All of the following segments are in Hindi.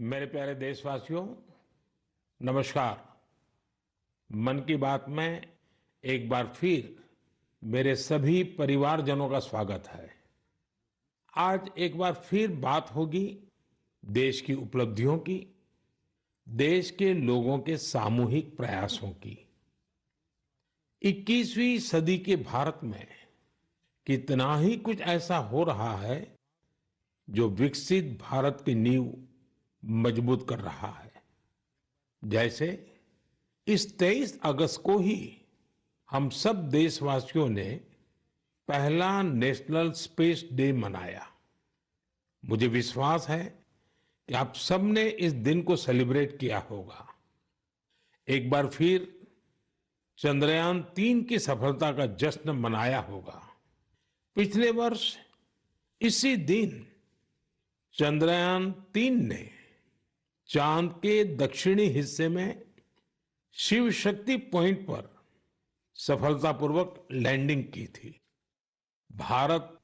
मेरे प्यारे देशवासियों, नमस्कार। मन की बात में एक बार फिर मेरे सभी परिवारजनों का स्वागत है। आज एक बार फिर बात होगी देश की उपलब्धियों की, देश के लोगों के सामूहिक प्रयासों की। 21वीं सदी के भारत में कितना ही कुछ ऐसा हो रहा है जो विकसित भारत की नींव मजबूत कर रहा है। जैसे इस 23 अगस्त को ही हम सब देशवासियों ने पहला नेशनल स्पेस डे मनाया। मुझे विश्वास है कि आप सबने इस दिन को सेलिब्रेट किया होगा। एक बार फिर चंद्रयान 3 की सफलता का जश्न मनाया होगा। पिछले वर्ष इसी दिन चंद्रयान 3 ने चांद के दक्षिणी हिस्से में शिव शक्ति पॉइंट पर सफलतापूर्वक लैंडिंग की थी। भारत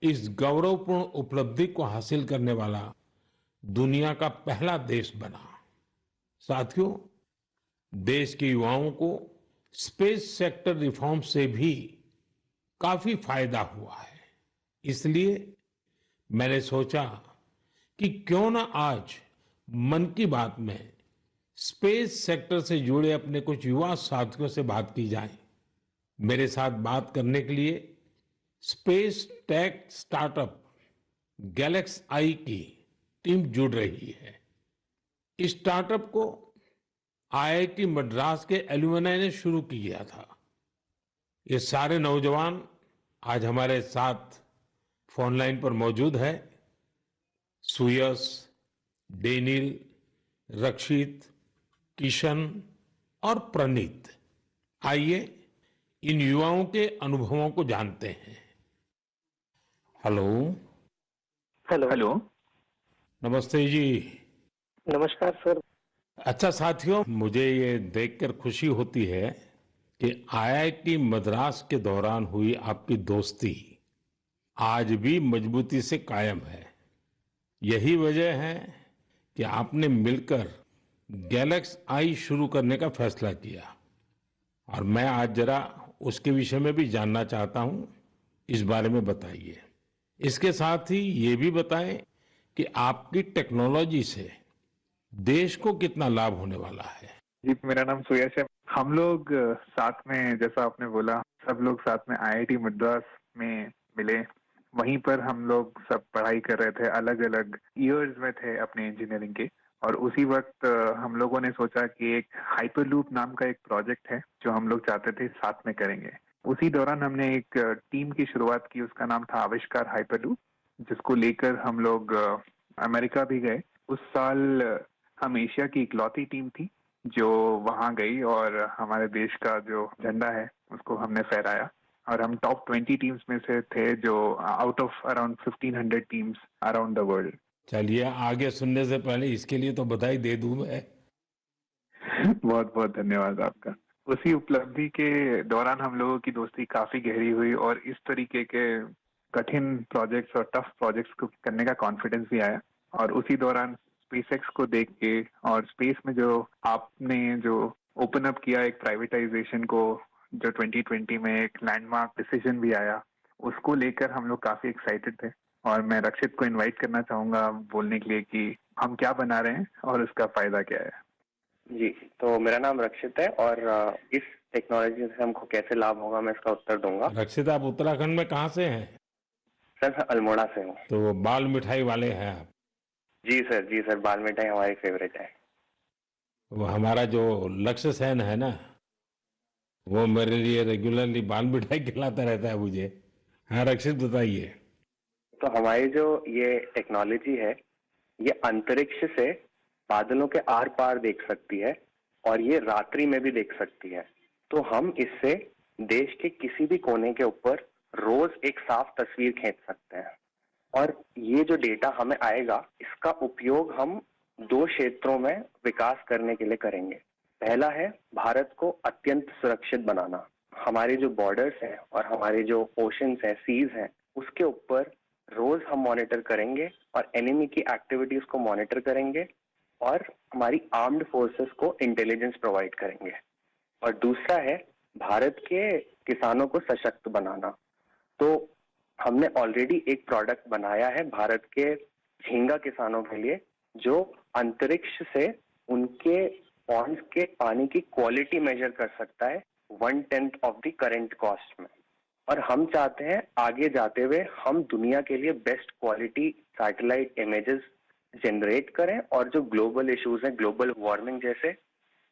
इस गौरवपूर्ण उपलब्धि को हासिल करने वाला दुनिया का पहला देश बना। साथियों, देश के युवाओं को स्पेस सेक्टर रिफॉर्म से भी काफी फायदा हुआ है। इसलिए मैंने सोचा कि क्यों ना आज मन की बात में स्पेस सेक्टर से जुड़े अपने कुछ युवा साथियों से बात की जाए। मेरे साथ बात करने के लिए स्पेस टेक स्टार्टअप गैलेक्स आई की टीम जुड़ रही है। इस स्टार्टअप को आईआईटी मद्रास के एलुमनाई ने शुरू किया था। ये सारे नौजवान आज हमारे साथ फोन लाइन पर मौजूद है। सुयश, डेनिल, रक्षित, किशन और प्रणीत। आइए इन युवाओं के अनुभवों को जानते हैं। हेलो। हेलो। हेलो। नमस्ते जी। नमस्कार सर। अच्छा साथियों, मुझे ये देखकर खुशी होती है कि आईआईटी मद्रास के दौरान हुई आपकी दोस्ती आज भी मजबूती से कायम है। यही वजह है कि आपने मिलकर गैलेक्स आई शुरू करने का फैसला किया। और मैं आज जरा उसके विषय में भी जानना चाहता हूं। इस बारे में बताइए। इसके साथ ही ये भी बताएं कि आपकी टेक्नोलॉजी से देश को कितना लाभ होने वाला है। जी, मेरा नाम सुयश है। हम लोग साथ में, जैसा आपने बोला, सब लोग साथ में आईआईटी मद्रास में मिले। वहीं पर हम लोग सब पढ़ाई कर रहे थे, अलग अलग ईयर्स में थे अपने इंजीनियरिंग के। और उसी वक्त हम लोगों ने सोचा कि एक हाइपरलूप नाम का एक प्रोजेक्ट है जो हम लोग चाहते थे साथ में करेंगे। उसी दौरान हमने एक टीम की शुरुआत की, उसका नाम था आविष्कार हाइपरलूप, जिसको लेकर हम लोग अमेरिका भी गए। उस साल हम एशिया की इकलौती टीम थी जो वहां गई और हमारे देश का जो झंडा है उसको हमने फहराया। और हम टॉप 20 टीम्स में से थे, जो out of around 1500 teams around the world. चलिए, आगे सुनने से पहले इसके लिए तो बधाई दे दूं मैं। बहुत बहुत धन्यवाद आपका। उसी उपलब्धि के दौरान हम लोगों की दोस्ती काफी गहरी हुई और इस तरीके के कठिन प्रोजेक्ट्स और टफ प्रोजेक्ट्स को करने का कॉन्फिडेंस भी आया। और उसी दौरान स्पेसएक्स को देख के और स्पेस में जो आपने जो ओपन अप किया एक प्राइवेटाइजेशन को, जो 2020 में एक लैंडमार्क डिसीजन भी आया, उसको लेकर हम लोग काफी एक्साइटेड थे। और मैं रक्षित को इनवाइट करना चाहूंगा बोलने के लिए कि हम क्या बना रहे हैं और उसका फायदा क्या है। जी, तो मेरा नाम रक्षित है और इस टेक्नोलॉजी से हमको कैसे लाभ होगा मैं इसका उत्तर दूंगा। रक्षित, आप उत्तराखंड में कहाँ से हैं? सर, मैं अल्मोड़ा से हूँ। तो बाल मिठाई वाले हैं आप? जी सर, बाल मिठाई हमारी फेवरेट है। वो हमारा जो लक्ष्य सेन है ना, वो मेरे लिए रेगुलरली बाल मिठाई खिलाता रहता है मुझे। हाँ रक्षित, बताइए। तो हमारी जो ये टेक्नोलॉजी है, ये अंतरिक्ष से बादलों के आर पार देख सकती है और ये रात्रि में भी देख सकती है। तो हम इससे देश के किसी भी कोने के ऊपर रोज एक साफ तस्वीर खींच सकते हैं। और ये जो डेटा हमें आएगा, इसका उपयोग हम दो क्षेत्रों में विकास करने के लिए करेंगे। पहला है भारत को अत्यंत सुरक्षित बनाना। हमारे जो बॉर्डर्स हैं और हमारे जो ओशंस हैं, सीज हैं, उसके ऊपर रोज हम मॉनिटर करेंगे और एनिमी की एक्टिविटीज को मॉनिटर करेंगे और हमारी आर्म्ड फोर्सेस को इंटेलिजेंस प्रोवाइड करेंगे। और दूसरा है भारत के किसानों को सशक्त बनाना। तो हमने ऑलरेडी एक प्रोडक्ट बनाया है भारत के झींगा किसानों के लिए, जो अंतरिक्ष से उनके पॉन्ड्स के पानी की क्वालिटी मेजर कर सकता है 1/10 ऑफ द करंट कॉस्ट में। और हम चाहते हैं आगे जाते हुए हम दुनिया के लिए best quality satellite images generate करें, और जो ग्लोबल इश्यूज हैं, ग्लोबल वार्मिंग जैसे,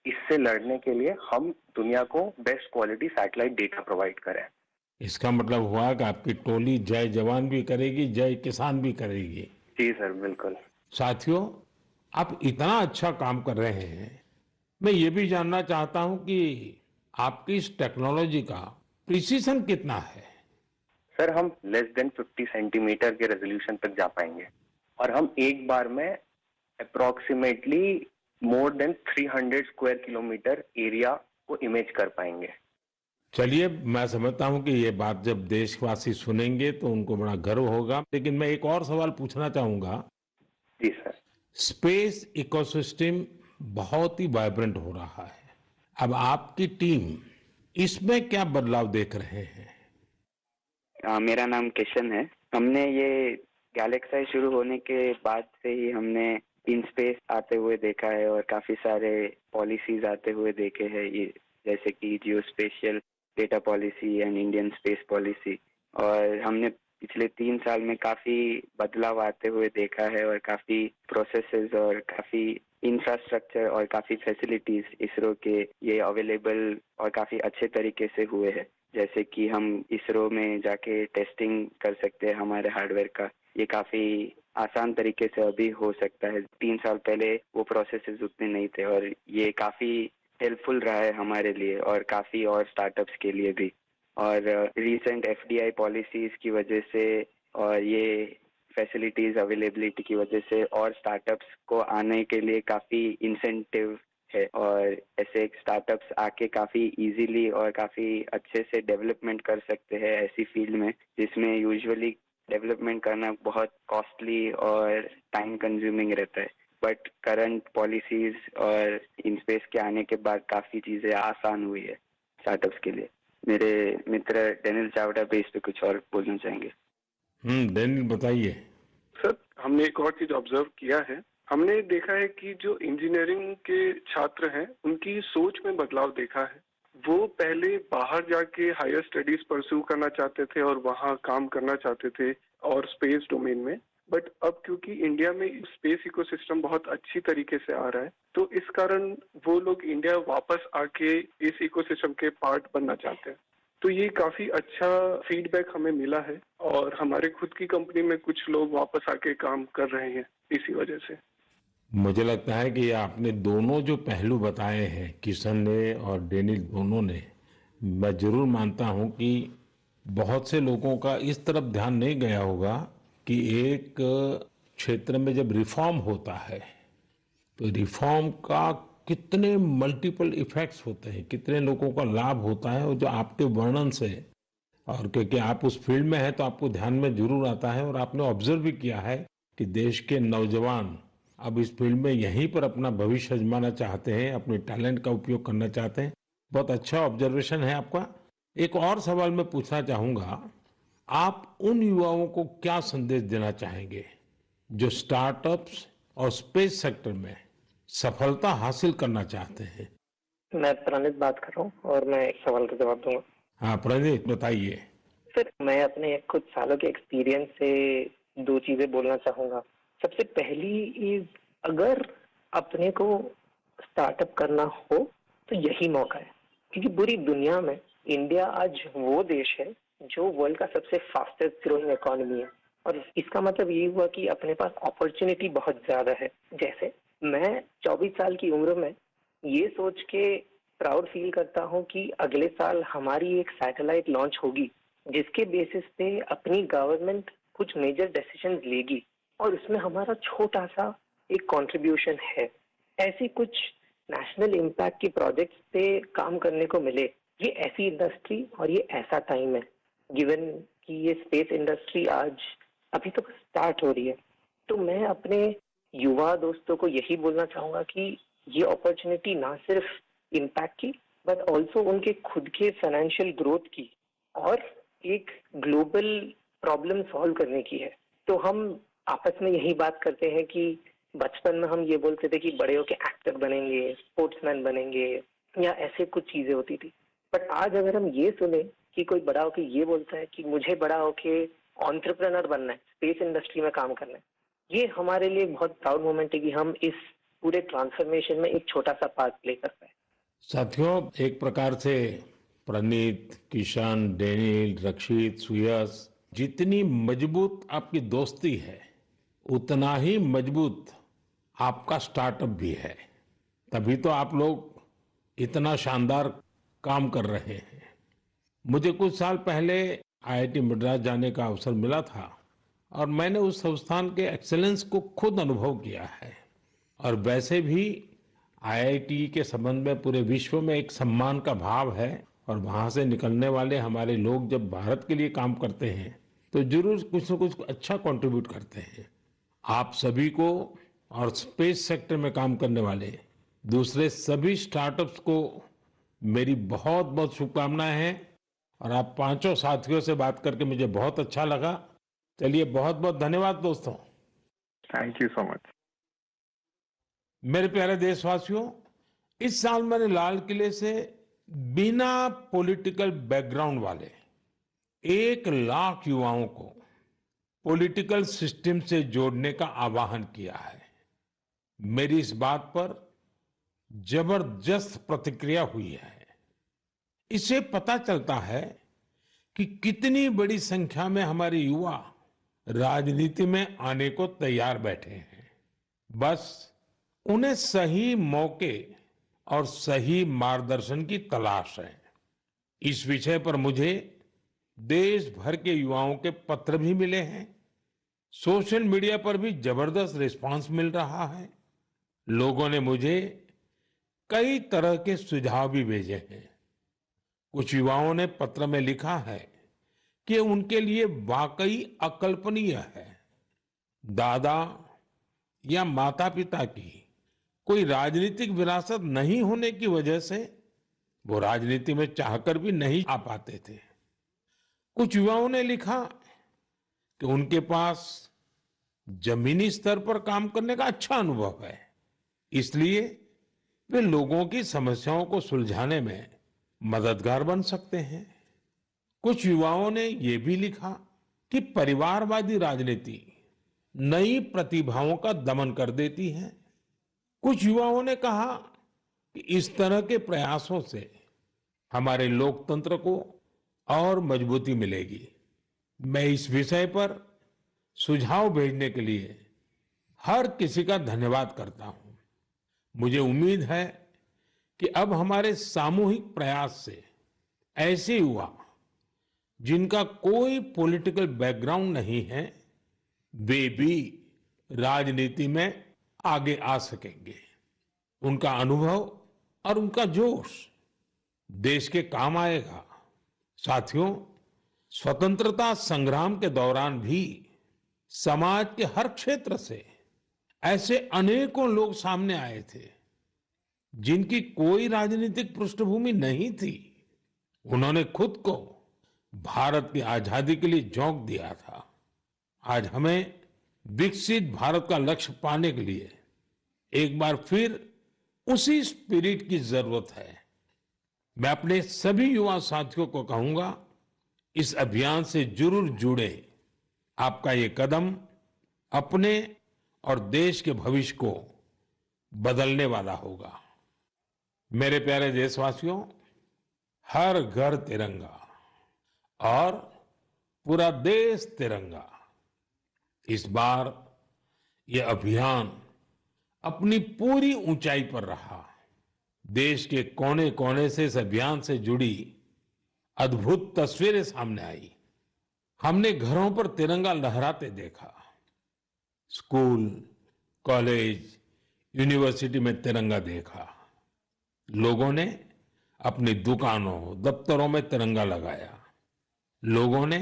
इससे लड़ने के लिए हम दुनिया को best quality satellite data provide करें। इसका मतलब हुआ कि आपकी टोली जय जवान भी करेगी, जय किसान भी करेगी। जी सर, बिल्कुल। साथियों, आप इतना अच्छा काम कर रहे हैं, मैं ये भी जानना चाहता हूं कि आपकी इस टेक्नोलॉजी का प्रिसीजन कितना है। सर, हम लेस देन 50 सेंटीमीटर के रेजोल्यूशन तक जा पाएंगे, और हम एक बार में approximately more than 300 square kilometre area को इमेज कर पाएंगे। चलिए, मैं समझता हूं कि ये बात जब देशवासी सुनेंगे तो उनको बड़ा गर्व होगा, लेकिन मैं एक और सवाल पूछना चाहूंगा। जी सर। स्पेस इकोसिस्टम बहुत ही वाइब्रेंट हो रहा है। अब आपकी टीम इसमें क्या बदलाव देख रहे हैं? मेरा नाम किशन है। हमने ये गैलेक्साई शुरू होने के बाद से ही हमने इन स्पेस आते हुए देखा है और काफी सारे पॉलिसीज आते हुए देखे हैं, ये जैसे कि geo spatial data policy and Indian space policy. और हमने पिछले 3 साल में काफी बदलाव आते हुए देखा है और काफी प्रोसेसेस और काफी इंफ्रास्ट्रक्चर और काफी फैसिलिटीज इसरो के ये अवेलेबल और काफी अच्छे तरीके से हुए हैं। जैसे कि हम इसरो में जाके टेस्टिंग कर सकते हैं हमारे हार्डवेयर का, ये काफी आसान तरीके से अभी हो सकता है। 3 साल पहले वो प्रोसेसेस उतने नहीं थे, और ये काफी हेल्पफुल रहा है हमारे लिए और काफी और स्टार्टअप्स के लिए भी। और रीसेंट एफडीआई पॉलिसीज की वजह से और ये फैसिलिटीज अवेलेबिलिटी की वजह से और स्टार्टअप्स को आने के लिए काफी इंसेंटिव है, और ऐसे स्टार्टअप्स आके काफी इजीली और काफी अच्छे से डेवलपमेंट कर सकते हैं ऐसी फील्ड में जिसमें यूजुअली डेवलपमेंट करना बहुत कॉस्टली और टाइम कंज्यूमिंग रहता है। बट करंट पॉलिसीज और इन स्पेस के आने के बाद काफी चीजें आसान हुई है स्टार्टअप्स के लिए। मेरे मित्र डेनियल चावड़ा भी इस पे कुछ और बोलना चाहेंगे। डेनियल, बताइए। सर, हमने एक और चीज ऑब्जर्व किया है। हमने देखा है कि जो इंजीनियरिंग के छात्र हैं उनकी सोच में बदलाव देखा है। वो पहले बाहर जाके हायर स्टडीज परस्यू करना चाहते थे और वहाँ काम करना चाहते थे और स्पेस डोमेन में, बट अब क्योंकि इंडिया में स्पेस इकोसिस्टम बहुत अच्छी तरीके से आ रहा है, तो इस कारण वो लोग इंडिया वापस आके इस इकोसिस्टम के पार्ट बनना चाहते हैं। तो ये काफी अच्छा फीडबैक हमें मिला है, और हमारे खुद की कंपनी में कुछ लोग वापस आके काम कर रहे हैं इसी वजह से। मुझे लगता है कि आपने दोनों जो पहलू बताए हैं, किशन ने और डेनियल दोनों ने, मैं जरूर मानता हूं कि बहुत से लोगों का इस तरफ ध्यान नहीं गया होगा कि एक क्षेत्र में जब रिफॉर्म होता है तो रिफॉर्म का कितने मल्टीपल इफेक्ट्स होते हैं, कितने लोगों का लाभ होता है, और जो आपके वर्णन से, और क्योंकि आप उस फील्ड में हैं तो आपको ध्यान में जरूर आता है, और आपने ऑब्जर्व भी किया है कि देश के नौजवान अब इस फील्ड में यहीं पर अपना भविष्य आजमाना चाहते हैं, अपने टैलेंट का उपयोग करना चाहते हैं। बहुत अच्छा ऑब्जर्वेशन है आपका। एक और सवाल मैं पूछना चाहूंगा, आप उन युवाओं को क्या संदेश देना चाहेंगे जो स्टार्टअप्स और स्पेस सेक्टर में सफलता हासिल करना चाहते हैं? मैं प्रणीत बात कर रहा हूँ और मैं एक सवाल का जवाब दूंगा। हाँ प्रणीत, बताइए। सर, मैं अपने कुछ सालों के एक्सपीरियंस से 2 चीजें बोलना चाहूंगा। सबसे पहली इज, अगर अपने को स्टार्टअप करना हो तो यही मौका है, क्योंकि पूरी दुनिया में इंडिया आज वो देश है जो वर्ल्ड का सबसे फास्टेस्ट ग्रोइंग इकोनॉमी है, और इसका मतलब ये हुआ कि अपने पास अपॉर्चुनिटी बहुत ज्यादा है। जैसे मैं 24 साल की उम्र में ये सोच के प्राउड फील करता हूँ कि अगले साल हमारी एक सैटेलाइट लॉन्च होगी जिसके बेसिस पे अपनी गवर्नमेंट कुछ मेजर डिसीजंस लेगी, और उसमें हमारा छोटा सा एक कंट्रीब्यूशन है। ऐसी कुछ नेशनल इम्पैक्ट की प्रोजेक्ट्स पे काम करने को मिले, ये ऐसी इंडस्ट्री और ये ऐसा टाइम है, गिवन कि ये स्पेस इंडस्ट्री आज अभी तो स्टार्ट हो रही है। तो मैं अपने युवा दोस्तों को यही बोलना चाहूंगा कि ये अपॉर्चुनिटी ना सिर्फ इम्पैक्ट की बट ऑल्सो उनके खुद के फाइनेंशियल ग्रोथ की और एक ग्लोबल प्रॉब्लम सॉल्व करने की है। तो हम आपस में यही बात करते हैं कि बचपन में हम ये बोलते थे कि बड़े होके एक्टर बनेंगे, स्पोर्ट्समैन बनेंगे या ऐसे कुछ चीजें होती थी। बट आज अगर हम ये सुने कि कोई बड़ा होके ये बोलता है कि मुझे बड़ा होके एंटरप्रेन्योर बनना है, स्पेस इंडस्ट्री में काम करना है, ये हमारे लिए बहुत प्राउड मोमेंट है कि हम इस पूरे ट्रांसफॉर्मेशन में एक छोटा सा पार्ट प्ले कर पाए। साथियों, एक प्रकार से प्रणीत, किशन, डेनिल, रक्षित, सुयस, जितनी मजबूत आपकी दोस्ती है उतना ही मजबूत आपका स्टार्टअप भी है। तभी तो आप लोग इतना शानदार काम कर रहे हैं। मुझे कुछ साल पहले आईआईटी मद्रास जाने का अवसर मिला था और मैंने उस संस्थान के एक्सेलेंस को खुद अनुभव किया है। और वैसे भी आईआईटी के संबंध में पूरे विश्व में एक सम्मान का भाव है और वहां से निकलने वाले हमारे लोग जब भारत के लिए काम करते हैं तो जरूर कुछ न कुछ अच्छा कंट्रीब्यूट करते हैं। आप सभी को और स्पेस सेक्टर में काम करने वाले दूसरे सभी स्टार्टअप्स को मेरी बहुत बहुत शुभकामनाएं हैं। और आप पांचों साथियों से बात करके मुझे बहुत अच्छा लगा। चलिए, बहुत बहुत धन्यवाद दोस्तों। Thank you so much. मेरे प्यारे देशवासियों, इस साल मैंने लाल किले से बिना पॉलिटिकल बैकग्राउंड वाले 1 लाख युवाओं को पॉलिटिकल सिस्टम से जोड़ने का आह्वान किया है। मेरी इस बात पर जबरदस्त प्रतिक्रिया हुई है। इससे पता चलता है कि कितनी बड़ी संख्या में हमारे युवा राजनीति में आने को तैयार बैठे हैं। बस उन्हें सही मौके और सही मार्गदर्शन की तलाश है। इस विषय पर मुझे देश भर के युवाओं के पत्र भी मिले हैं। सोशल मीडिया पर भी जबरदस्त रिस्पांस मिल रहा है। लोगों ने मुझे कई तरह के सुझाव भी भेजे हैं। कुछ युवाओं ने पत्र में लिखा है कि उनके लिए वाकई अकल्पनीय है दादा या माता पिता की कोई राजनीतिक विरासत नहीं होने की वजह से वो राजनीति में चाहकर भी नहीं आ पाते थे। कुछ युवाओं ने लिखा कि उनके पास जमीनी स्तर पर काम करने का अच्छा अनुभव है, इसलिए वे लोगों की समस्याओं को सुलझाने में मददगार बन सकते हैं। कुछ युवाओं ने ये भी लिखा कि परिवारवादी राजनीति नई प्रतिभाओं का दमन कर देती है। कुछ युवाओं ने कहा कि इस तरह के प्रयासों से हमारे लोकतंत्र को और मजबूती मिलेगी। मैं इस विषय पर सुझाव भेजने के लिए हर किसी का धन्यवाद करता हूं। मुझे उम्मीद है कि अब हमारे सामूहिक प्रयास से ऐसे युवा जिनका कोई पॉलिटिकल बैकग्राउंड नहीं है वे भी राजनीति में आगे आ सकेंगे। उनका अनुभव और उनका जोश देश के काम आएगा। साथियों, स्वतंत्रता संग्राम के दौरान भी समाज के हर क्षेत्र से ऐसे अनेकों लोग सामने आए थे जिनकी कोई राजनीतिक पृष्ठभूमि नहीं थी। उन्होंने खुद को भारत की आजादी के लिए झोंक दिया था। आज हमें विकसित भारत का लक्ष्य पाने के लिए एक बार फिर उसी स्पिरिट की जरूरत है। मैं अपने सभी युवा साथियों को कहूंगा, इस अभियान से जरूर जुड़े। आपका ये कदम अपने और देश के भविष्य को बदलने वाला होगा। मेरे प्यारे देशवासियों, हर घर तिरंगा और पूरा देश तिरंगा, इस बार ये अभियान अपनी पूरी ऊंचाई पर रहा। देश के कोने कोने से इस अभियान से जुड़ी अद्भुत तस्वीरें सामने आई। हमने घरों पर तिरंगा लहराते देखा, स्कूल, कॉलेज, यूनिवर्सिटी में तिरंगा देखा। लोगों ने अपनी दुकानों, दफ्तरों में तिरंगा लगाया। लोगों ने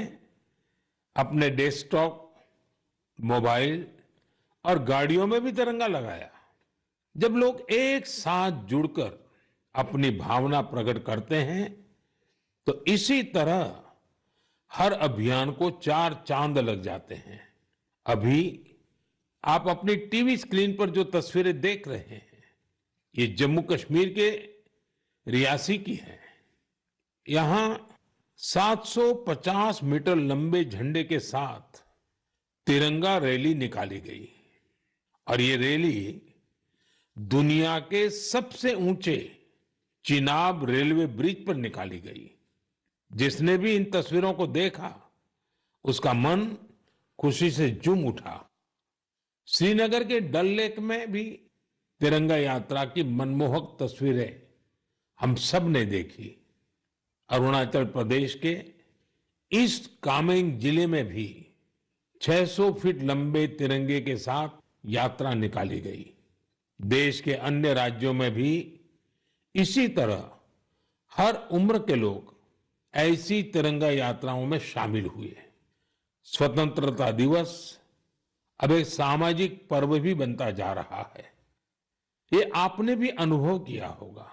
अपने डेस्कटॉप, मोबाइल और गाड़ियों में भी तिरंगा लगाया। जब लोग एक साथ जुड़कर अपनी भावना प्रकट करते हैं, तो इसी तरह हर अभियान को चार चांद लग जाते हैं। अभी आप अपनी टीवी स्क्रीन पर जो तस्वीरें देख रहे हैं, ये जम्मू कश्मीर के रियासी की है। यहां 750 मीटर लंबे झंडे के साथ तिरंगा रैली निकाली गई और ये रैली दुनिया के सबसे ऊंचे चिनाब रेलवे ब्रिज पर निकाली गई। जिसने भी इन तस्वीरों को देखा, उसका मन खुशी से झूम उठा। श्रीनगर के डल लेक में भी तिरंगा यात्रा की मनमोहक तस्वीरें हम सब ने देखी। अरुणाचल प्रदेश के ईस्ट कामेंग जिले में भी 600 फीट लंबे तिरंगे के साथ यात्रा निकाली गई। देश के अन्य राज्यों में भी इसी तरह हर उम्र के लोग ऐसी तिरंगा यात्राओं में शामिल हुए। स्वतंत्रता दिवस अब एक सामाजिक पर्व भी बनता जा रहा है। ये आपने भी अनुभव किया होगा।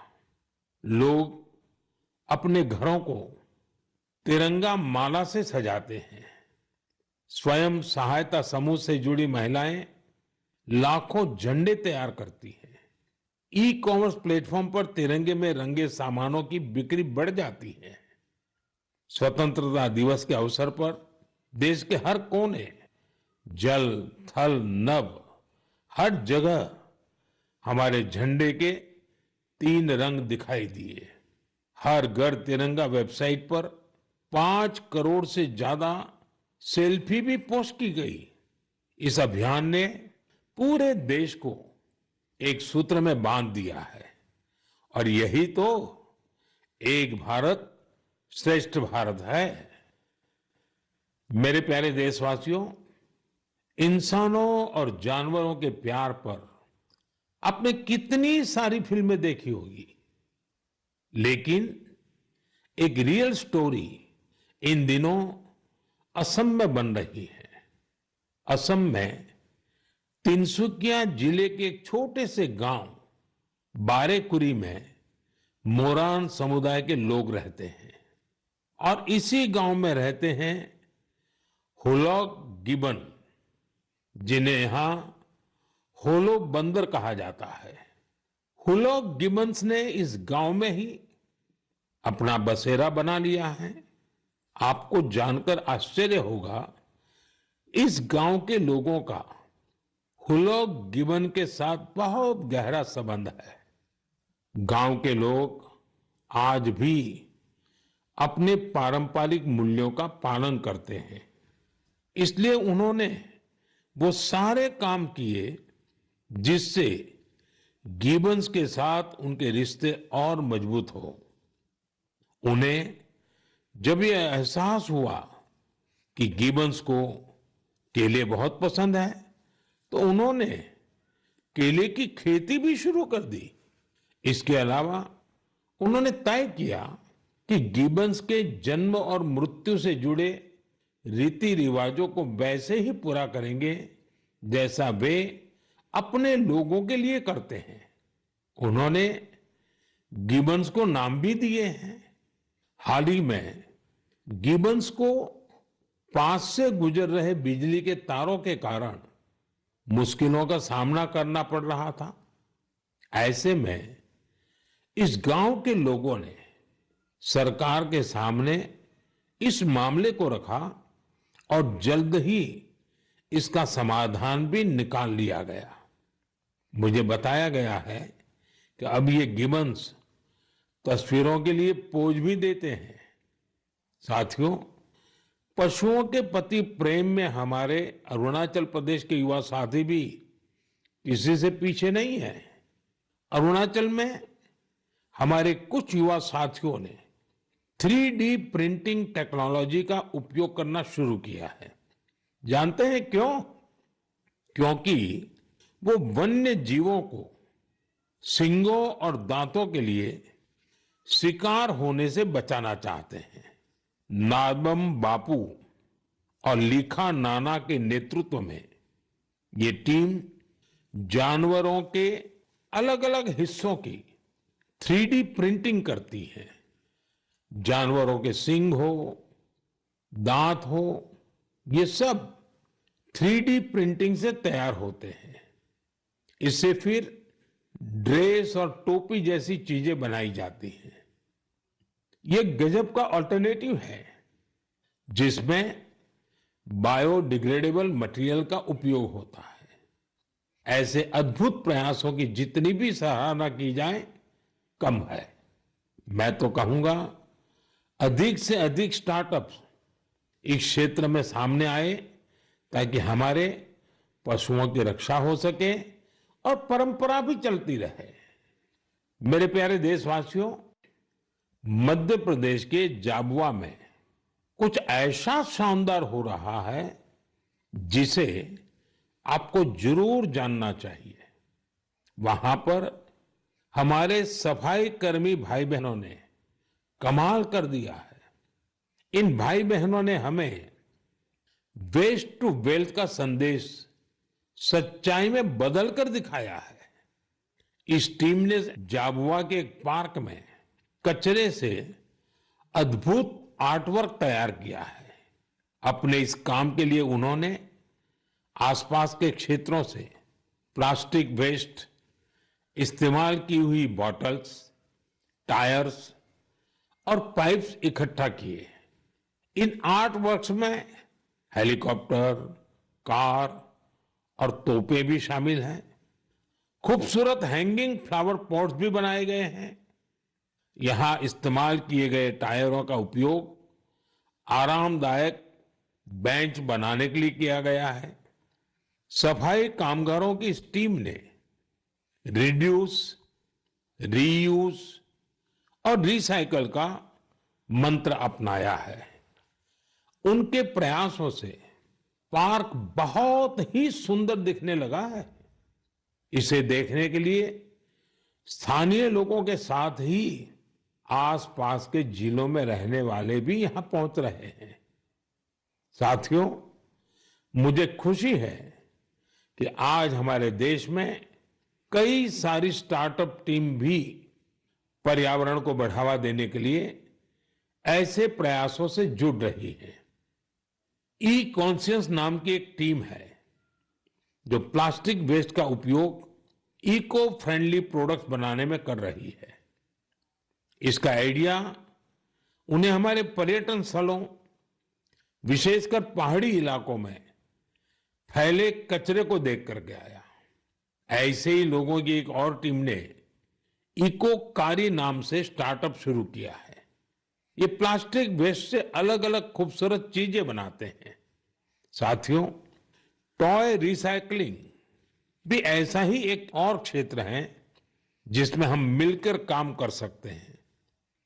लोग अपने घरों को तिरंगा माला से सजाते हैं। स्वयं सहायता समूह से जुड़ी महिलाएं लाखों झंडे तैयार करती हैं। ई कॉमर्स प्लेटफॉर्म पर तिरंगे में रंगे सामानों की बिक्री बढ़ जाती है। स्वतंत्रता दिवस के अवसर पर देश के हर कोने, जल, थल, नभ, हर जगह हमारे झंडे के 3 रंग दिखाई दिए। हर घर तिरंगा वेबसाइट पर 5 करोड़ से ज्यादा सेल्फी भी पोस्ट की गई। इस अभियान ने पूरे देश को एक सूत्र में बांध दिया है और यही तो एक भारत श्रेष्ठ भारत है। मेरे प्यारे देशवासियों, इंसानों और जानवरों के प्यार पर आपने कितनी सारी फिल्में देखी होगी, लेकिन एक रियल स्टोरी इन दिनों असम में बन रही है। असम में तिनसुकिया जिले के एक छोटे से गांव बारेकुरी में मोरान समुदाय के लोग रहते हैं और इसी गांव में रहते हैं हुलॉक गिबन, जिन्हें यहां होलो बंदर कहा जाता है। हुलॉक गिबन्स ने इस गांव में ही अपना बसेरा बना लिया है। आपको जानकर आश्चर्य होगा, इस गांव के लोगों का हुलॉक गिबन के साथ बहुत गहरा संबंध है। गांव के लोग आज भी अपने पारंपरिक मूल्यों का पालन करते हैं, इसलिए उन्होंने वो सारे काम किए जिससे गिबन्स के साथ उनके रिश्ते और मजबूत हो। उन्हें जब ये एहसास हुआ कि गिबन्स को केले बहुत पसंद है, तो उन्होंने केले की खेती भी शुरू कर दी। इसके अलावा उन्होंने तय किया कि गिबन्स के जन्म और मृत्यु से जुड़े रीति रिवाजों को वैसे ही पूरा करेंगे जैसा वे अपने लोगों के लिए करते हैं। उन्होंने गिबन्स को नाम भी दिए हैं। हाल ही में गिबन्स को पास से गुजर रहे बिजली के तारों के कारण मुश्किलों का सामना करना पड़ रहा था। ऐसे में इस गांव के लोगों ने सरकार के सामने इस मामले को रखा और जल्द ही इसका समाधान भी निकाल लिया गया। मुझे बताया गया है कि अब ये गिबन्स तस्वीरों के लिए पोज भी देते हैं। साथियों, पशुओं के प्रति प्रेम में हमारे अरुणाचल प्रदेश के युवा साथी भी किसी से पीछे नहीं है। अरुणाचल में हमारे कुछ युवा साथियों ने 3D प्रिंटिंग टेक्नोलॉजी का उपयोग करना शुरू किया है। जानते हैं क्यों? क्योंकि वो वन्य जीवों को सींगों और दांतों के लिए शिकार होने से बचाना चाहते हैं। नाबम बापू और लीखा नाना के नेतृत्व में ये टीम जानवरों के अलग अलग हिस्सों की 3D प्रिंटिंग करती है। जानवरों के सींग हो, दांत हो, ये सब 3D प्रिंटिंग से तैयार होते हैं। इससे फिर ड्रेस और टोपी जैसी चीजें बनाई जाती हैं। ये गजब का ऑल्टरनेटिव है जिसमें बायोडिग्रेडेबल मटेरियल का उपयोग होता है। ऐसे अद्भुत प्रयासों की जितनी भी सराहना की जाए कम है। मैं तो कहूंगा अधिक से अधिक स्टार्टअप्स इस क्षेत्र में सामने आए ताकि हमारे पशुओं की रक्षा हो सके और परंपरा भी चलती रहे। मेरे प्यारे देशवासियों, मध्य प्रदेश के जाबुआ में कुछ ऐसा शानदार हो रहा है जिसे आपको जरूर जानना चाहिए। वहां पर हमारे सफाई कर्मी भाई बहनों ने कमाल कर दिया है। इन भाई बहनों ने हमें वेस्ट टू वेल्थ का संदेश सच्चाई में बदल कर दिखाया है। इस टीम ने जाबुआ के एक पार्क में कचरे से अद्भुत आर्टवर्क तैयार किया है। अपने इस काम के लिए उन्होंने आसपास के क्षेत्रों से प्लास्टिक वेस्ट, इस्तेमाल की हुई बॉटल्स, टायर्स और पाइप्स इकट्ठा किए। इन आर्ट वर्क्स में हेलीकॉप्टर, कार और तोपें भी शामिल हैं। खूबसूरत हैंगिंग फ्लावर पॉट्स भी बनाए गए हैं। यहां इस्तेमाल किए गए टायरों का उपयोग आरामदायक बेंच बनाने के लिए किया गया है। सफाई कामगारों की इस टीम ने रिड्यूस, रीयूज और रिसाइकल का मंत्र अपनाया है। उनके प्रयासों से पार्क बहुत ही सुंदर दिखने लगा है। इसे देखने के लिए स्थानीय लोगों के साथ ही आसपास के जिलों में रहने वाले भी यहां पहुंच रहे हैं। साथियों, मुझे खुशी है कि आज हमारे देश में कई सारी स्टार्टअप टीम भी पर्यावरण को बढ़ावा देने के लिए ऐसे प्रयासों से जुड़ रही है। ई कॉन्शियस नाम की एक टीम है जो प्लास्टिक वेस्ट का उपयोग इको फ्रेंडली प्रोडक्ट्स बनाने में कर रही है। इसका आइडिया उन्हें हमारे पर्यटन स्थलों, विशेषकर पहाड़ी इलाकों में फैले कचरे को देख करके आया। ऐसे ही लोगों की एक और टीम ने इको कारी नाम से स्टार्टअप शुरू किया है। ये प्लास्टिक वेस्ट से अलग अलग खूबसूरत चीजें बनाते हैं। साथियों, टॉय रिसाइकलिंग भी ऐसा ही एक और क्षेत्र है जिसमें हम मिलकर काम कर सकते हैं।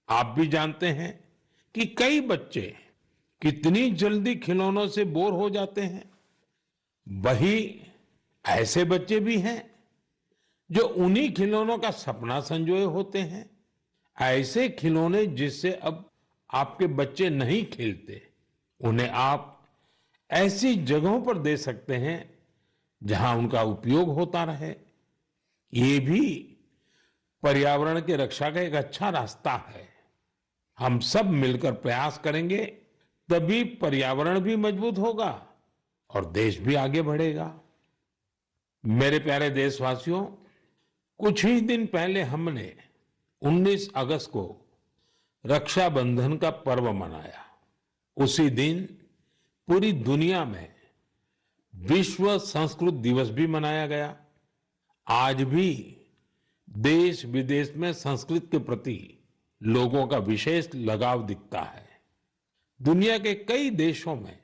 आप भी जानते हैं कि कई बच्चे कितनी जल्दी खिलौनों से बोर हो जाते हैं। वही ऐसे बच्चे भी हैं जो उन्हीं खिलौनों का सपना संजोए होते हैं। ऐसे खिलौने जिससे अब आपके बच्चे नहीं खेलते, उन्हें आप ऐसी जगहों पर दे सकते हैं जहां उनका उपयोग होता रहे। ये भी पर्यावरण की रक्षा का एक अच्छा रास्ता है। हम सब मिलकर प्रयास करेंगे तभी पर्यावरण भी मजबूत होगा और देश भी आगे बढ़ेगा। मेरे प्यारे देशवासियों, कुछ ही दिन पहले हमने 19 अगस्त को रक्षाबंधन का पर्व मनाया। उसी दिन पूरी दुनिया में विश्व संस्कृत दिवस भी मनाया गया। आज भी देश विदेश में संस्कृत के प्रति लोगों का विशेष लगाव दिखता है। दुनिया के कई देशों में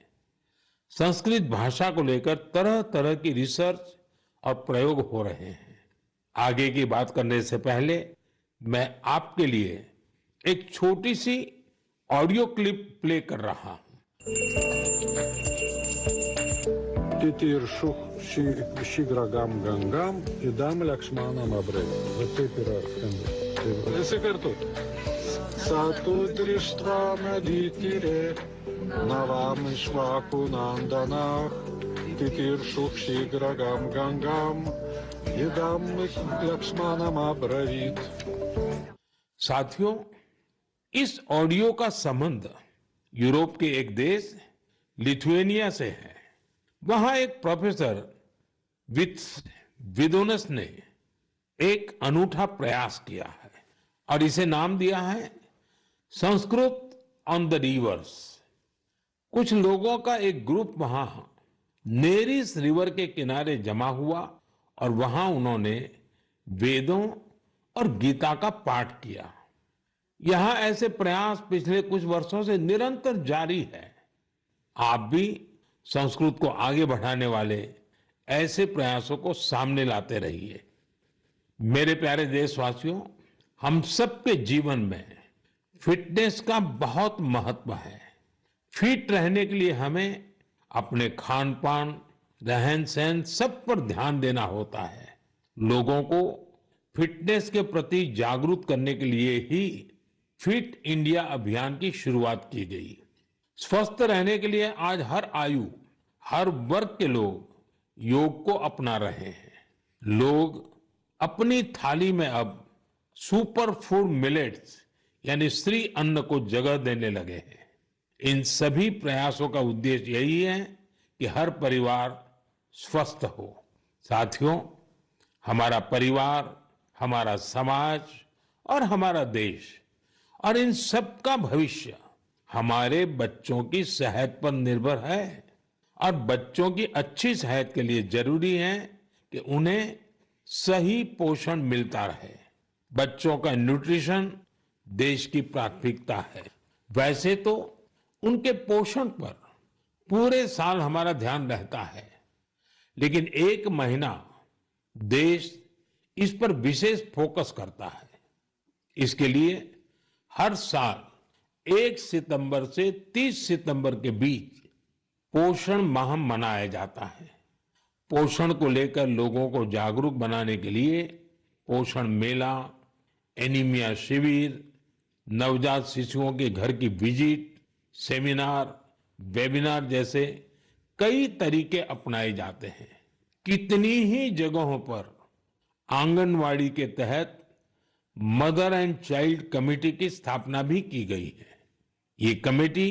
संस्कृत भाषा को लेकर तरह तरह की रिसर्च और प्रयोग हो रहे हैं। आगे की बात करने से पहले मैं आपके लिए एक छोटी सी ऑडियो क्लिप प्ले कर रहा हूं। Titiršu šīgragam gangam idam lakšmanam abre. Va taip yra skambės. Visi kartu. Satu drištva meditire navam išvaku nandanach तितीर्षु शीघ्रगां गंगाम इदम लक्ष्मणम अब्रवीत। साथियों, इस ऑडियो का संबंध यूरोप के एक देश लिथुएनिया से है। वहां एक प्रोफेसर विदोनस ने एक अनूठा प्रयास किया है और इसे नाम दिया है संस्कृत ऑन द रिवर्स। कुछ लोगों का एक ग्रुप वहां नेरिस रिवर के किनारे जमा हुआ और वहां उन्होंने वेदों और गीता का पाठ किया। यहां ऐसे प्रयास पिछले कुछ वर्षों से निरंतर जारी है। आप भी संस्कृत को आगे बढ़ाने वाले ऐसे प्रयासों को सामने लाते रहिए। मेरे प्यारे देशवासियों, हम सबके जीवन में फिटनेस का बहुत महत्व है। फिट रहने के लिए हमें अपने खान पान, रहन सहन सब पर ध्यान देना होता है। लोगों को फिटनेस के प्रति जागरूक करने के लिए ही फिट इंडिया अभियान की शुरुआत की गई। स्वस्थ रहने के लिए आज हर आयु, हर वर्ग के लोग योग को अपना रहे हैं। लोग अपनी थाली में अब सुपर फूड मिलेट्स यानी श्री अन्न को जगह देने लगे हैं। इन सभी प्रयासों का उद्देश्य यही है कि हर परिवार स्वस्थ हो। साथियों, हमारा परिवार, हमारा समाज और हमारा देश और इन सब का भविष्य हमारे बच्चों की सेहत पर निर्भर है और बच्चों की अच्छी सेहत के लिए जरूरी है कि उन्हें सही पोषण मिलता रहे। बच्चों का न्यूट्रिशन देश की प्राथमिकता है। वैसे तो उनके पोषण पर पूरे साल हमारा ध्यान रहता है, लेकिन एक महीना देश इस पर विशेष फोकस करता है। इसके लिए हर साल 1 सितंबर से 30 सितंबर के बीच पोषण माह मनाया जाता है। पोषण को लेकर लोगों को जागरूक बनाने के लिए पोषण मेला, एनीमिया शिविर, नवजात शिशुओं के घर की विजिट, सेमिनार, वेबिनार जैसे कई तरीके अपनाए जाते हैं। कितनी ही जगहों पर आंगनवाड़ी के तहत मदर एंड चाइल्ड कमेटी की स्थापना भी की गई है। ये कमेटी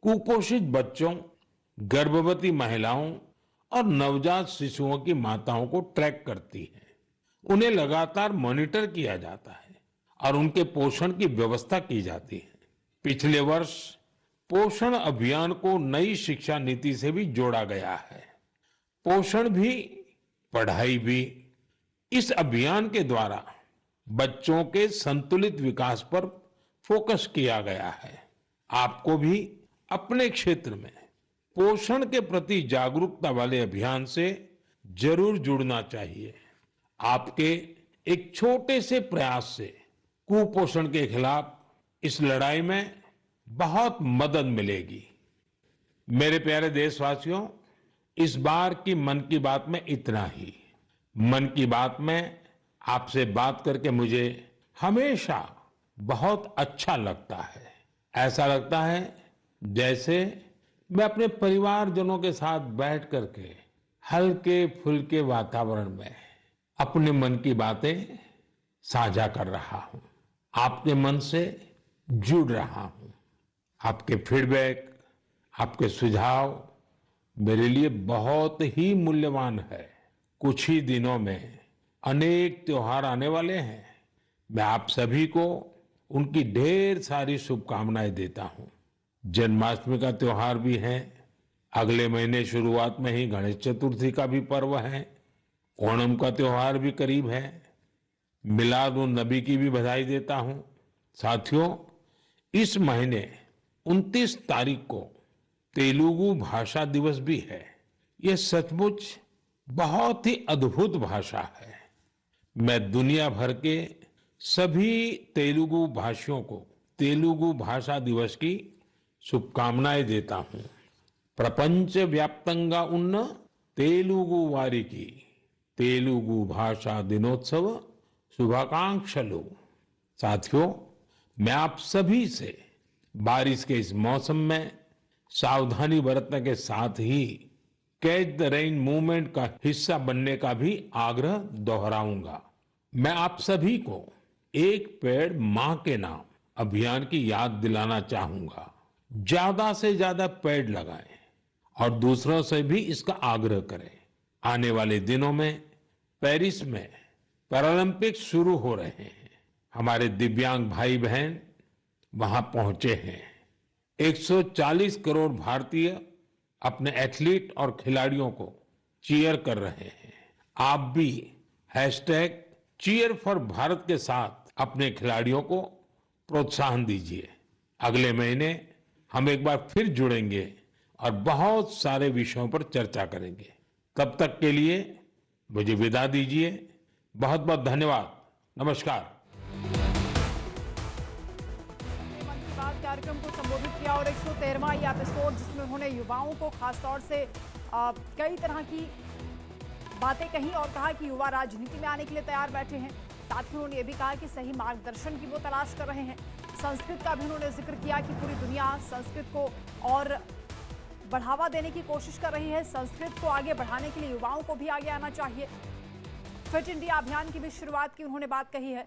कुपोषित बच्चों, गर्भवती महिलाओं और नवजात शिशुओं की माताओं को ट्रैक करती है। उन्हें लगातार मॉनिटर किया जाता है और उनके पोषण की व्यवस्था की जाती है। पिछले वर्ष पोषण अभियान को नई शिक्षा नीति से भी जोड़ा गया है। पोषण भी, पढ़ाई भी। इस अभियान के द्वारा बच्चों के संतुलित विकास पर फोकस किया गया है। आपको भी अपने क्षेत्र में पोषण के प्रति जागरूकता वाले अभियान से जरूर जुड़ना चाहिए। आपके एक छोटे से प्रयास से कुपोषण के खिलाफ इस लड़ाई में बहुत मदद मिलेगी। मेरे प्यारे देशवासियों, इस बार की मन की बात में इतना ही। मन की बात में आपसे बात करके मुझे हमेशा बहुत अच्छा लगता है। ऐसा लगता है जैसे मैं अपने परिवारजनों के साथ बैठ करके हल्के फुल्के वातावरण में अपने मन की बातें साझा कर रहा हूं, आपके मन से जुड़ रहा हूं। आपके फीडबैक, आपके सुझाव मेरे लिए बहुत ही मूल्यवान है। कुछ ही दिनों में अनेक त्योहार आने वाले हैं। मैं आप सभी को उनकी ढेर सारी शुभकामनाएं देता हूं। जन्माष्टमी का त्योहार भी है। अगले महीने शुरुआत में ही गणेश चतुर्थी का भी पर्व है। ओणम का त्योहार भी करीब है। मिलाद उन नबी की भी बधाई देता हूं। साथियों, इस महीने 29 तारीख को तेलुगु भाषा दिवस भी है। यह सचमुच बहुत ही अद्भुत भाषा है। मैं दुनिया भर के सभी तेलुगु भाषियों को तेलुगु भाषा दिवस की शुभकामनाएं देता हूं। प्रपंच व्याप्तंगा उन्न तेलुगु वारिकी तेलुगु भाषा दिनोत्सव शुभाकांक्षलु। साथियों, मैं आप सभी से बारिश के इस मौसम में सावधानी बरतने के साथ ही कैच द रेन मूवमेंट का हिस्सा बनने का भी आग्रह दोहराऊंगा। मैं आप सभी को एक पेड़ मां के नाम अभियान की याद दिलाना चाहूंगा। ज्यादा से ज्यादा पेड़ लगाएं और दूसरों से भी इसका आग्रह करें। आने वाले दिनों में पेरिस में पैरालंपिक्स शुरू हो रहे हैं। हमारे दिव्यांग भाई बहन वहां पहुंचे हैं। 140 करोड़ भारतीय अपने एथलीट और खिलाड़ियों को चीयर कर रहे हैं। आप भी #cheer4Bharat के साथ अपने खिलाड़ियों को प्रोत्साहन दीजिए। अगले महीने हम एक बार फिर जुड़ेंगे और बहुत सारे विषयों पर चर्चा करेंगे। तब तक के लिए मुझे विदा दीजिए। बहुत बहुत धन्यवाद। नमस्कार। मन की बात कार्यक्रम को संबोधित किया और 113वां ये एपिसोड जिसमें उन्होंने युवाओं को खासतौर से कई तरह की बातें कही और कहा कि युवा राजनीति में आने के लिए तैयार बैठे हैं। साथ ही उन्होंने ये भी कहा कि सही मार्गदर्शन की वो तलाश कर रहे हैं। संस्कृत का भी उन्होंने जिक्र किया कि पूरी दुनिया संस्कृत को और बढ़ावा देने की कोशिश कर रही है। संस्कृत को आगे बढ़ाने के लिए युवाओं को भी आगे आना चाहिए। फिट इंडिया अभियान की भी शुरुआत की उन्होंने बात कही है।